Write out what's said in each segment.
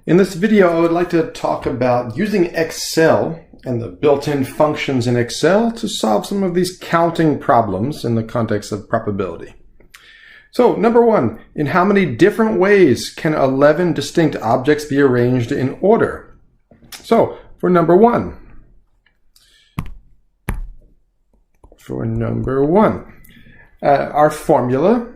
In this video, I would like to talk about using Excel and the built-in functions in Excel to solve some of these counting problems in the context of probability. So, number one, in how many different ways can 11 distinct objects be arranged in order? So, for number one, our formula,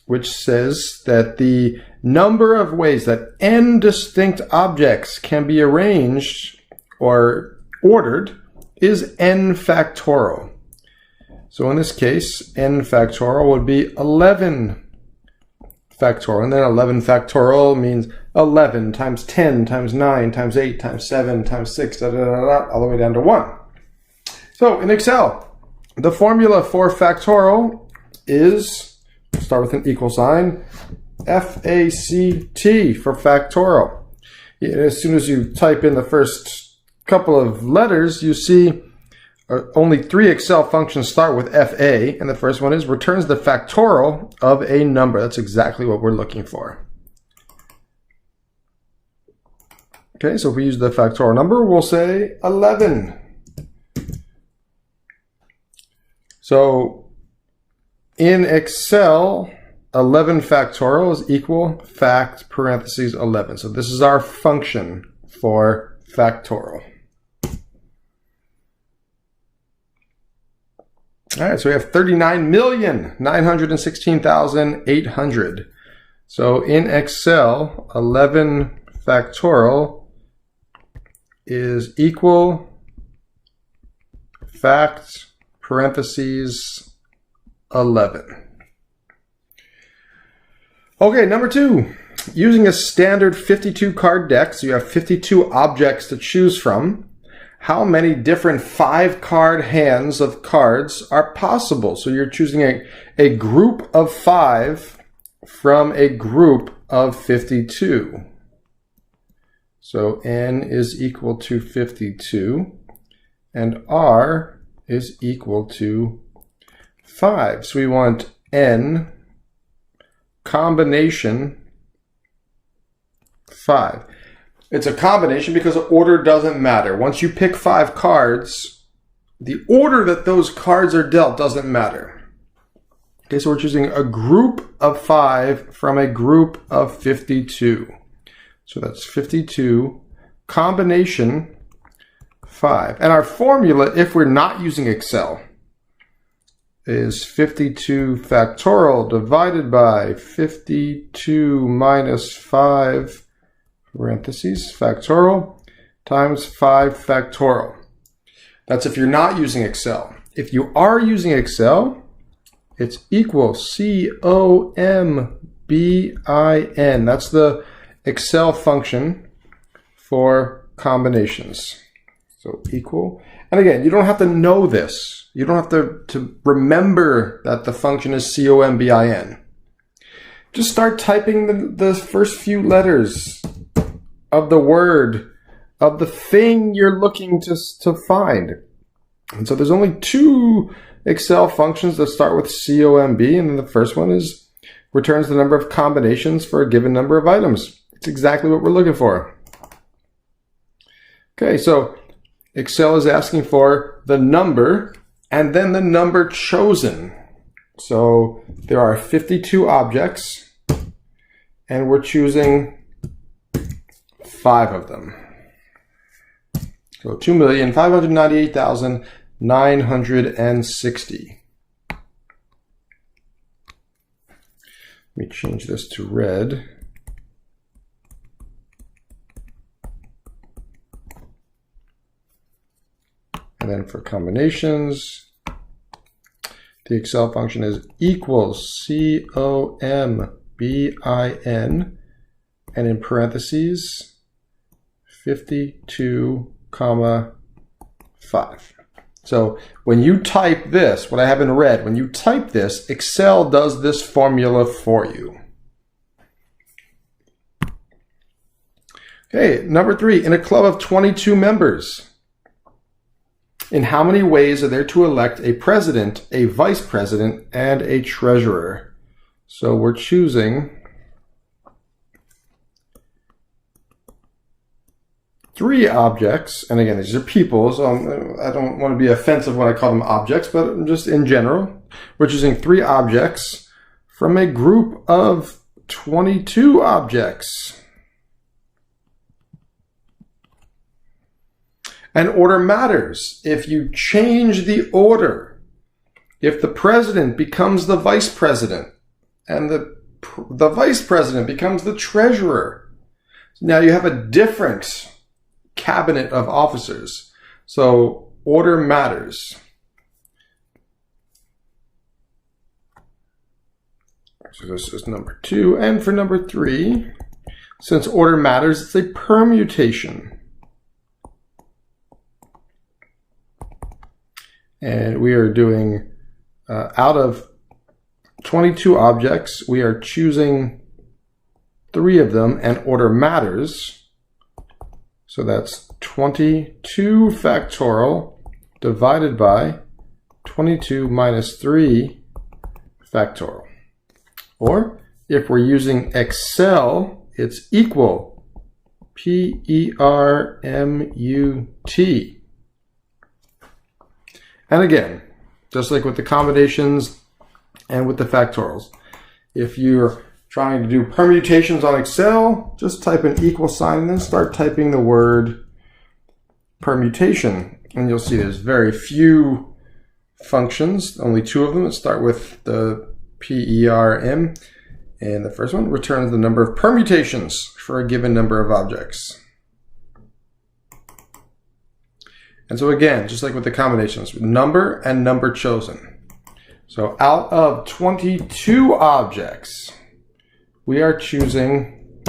which says that the number of ways that n distinct objects can be arranged or ordered is n factorial. So in this case, n factorial would be 11 factorial. And then 11 factorial means 11 times 10 times 9 times 8 times 7 times 6, all the way down to 1. So in Excel, the formula for factorial is, start with an equal sign, FACT for factorial. As soon as you type in the first couple of letters, you see only 3 Excel functions start with FA, and the first one is returns the factorial of a number. That's exactly what we're looking for. Okay, so if we use the factorial number, we'll say 11. So in Excel, 11 factorial is equal fact parentheses 11. So this is our function for factorial. All right, so we have 39,916,800. So in Excel, 11 factorial is equal fact parentheses 11. Okay, number two, using a standard 52 card deck, so you have 52 objects to choose from, how many different 5-card hands of cards are possible? So you're choosing a group of 5 from a group of 52. So n is equal to 52, and r is equal to 5. So we want n combination 5. It's a combination because the order doesn't matter. Once you pick 5 cards, the order that those cards are dealt doesn't matter. Okay, so we're choosing a group of 5 from a group of 52. So that's 52 combination 5. And our formula, if we're not using Excel, is 52 factorial divided by 52 minus 5 parentheses factorial times 5 factorial. That's if you're not using Excel. If you are using Excel, it's equal COMBIN. That's the Excel function for combinations. So equal. And again, you don't have to know this. You don't have to remember that the function is COMBIN. Just start typing the first few letters of the word, of the thing you're looking to find. And so there's only 2 Excel functions that start with COMB, and then the first one is returns the number of combinations for a given number of items. It's exactly what we're looking for. Okay, so Excel is asking for the number and then the number chosen. So there are 52 objects and we're choosing 5 of them. So 2,598,960. Let me change this to red. And then for combinations, the Excel function is equals COMBIN, and in parentheses, 52, 5. So when you type this, what I have in red, when you type this, Excel does this formula for you. Okay, number 3, in a club of 22 members, in how many ways are there to elect a president, a vice president, and a treasurer? So we're choosing 3 objects, and again, these are people, so I don't want to be offensive when I call them objects, but just in general, we're choosing 3 objects from a group of 22 objects. And order matters. If you change the order, if the president becomes the vice president, and the vice president becomes the treasurer, now you have a different cabinet of officers. So order matters. So this is number 2. And for number 3, since order matters, it's a permutation. And we are doing, out of 22 objects, we are choosing 3 of them, and order matters. So that's 22 factorial divided by 22 minus 3 factorial. Or if we're using Excel, it's equal P-E-R-M-U-T. And again, just like with the combinations and with the factorials, if you're trying to do permutations on Excel, just type an equal sign and then start typing the word permutation. And you'll see there's very few functions, only 2 of them that start with the PERM. And the first one returns the number of permutations for a given number of objects. And so again, just like with the combinations, number and number chosen. So out of 22 objects, we are choosing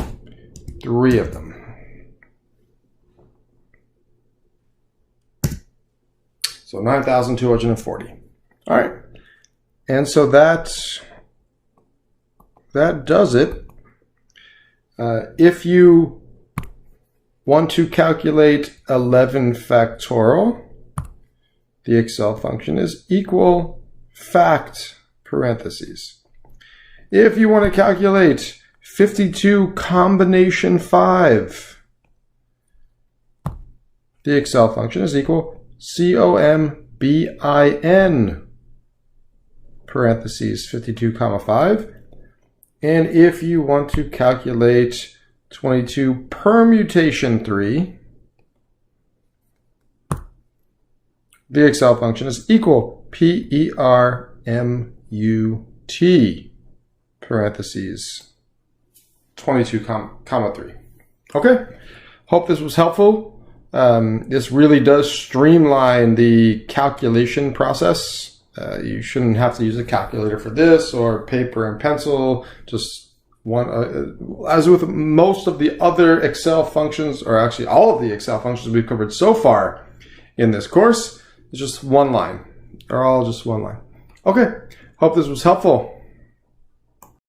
3 of them. So 9,240. All right. And so that does it. If you want to calculate 11 factorial, the Excel function is equal fact parentheses. If you want to calculate 52 combination 5, the Excel function is equal COMBIN parentheses 52 comma 5. And if you want to calculate 22 permutation 3, the Excel function is equal PERMUT parentheses 22 comma 3. Okay, hope this was helpful. This really does streamline the calculation process. You shouldn't have to use a calculator for this, or paper and pencil. Just one, as with most of the other Excel functions, or actually all of the Excel functions we've covered so far in this course, it's just one line. They're all just one line. Okay, hope this was helpful.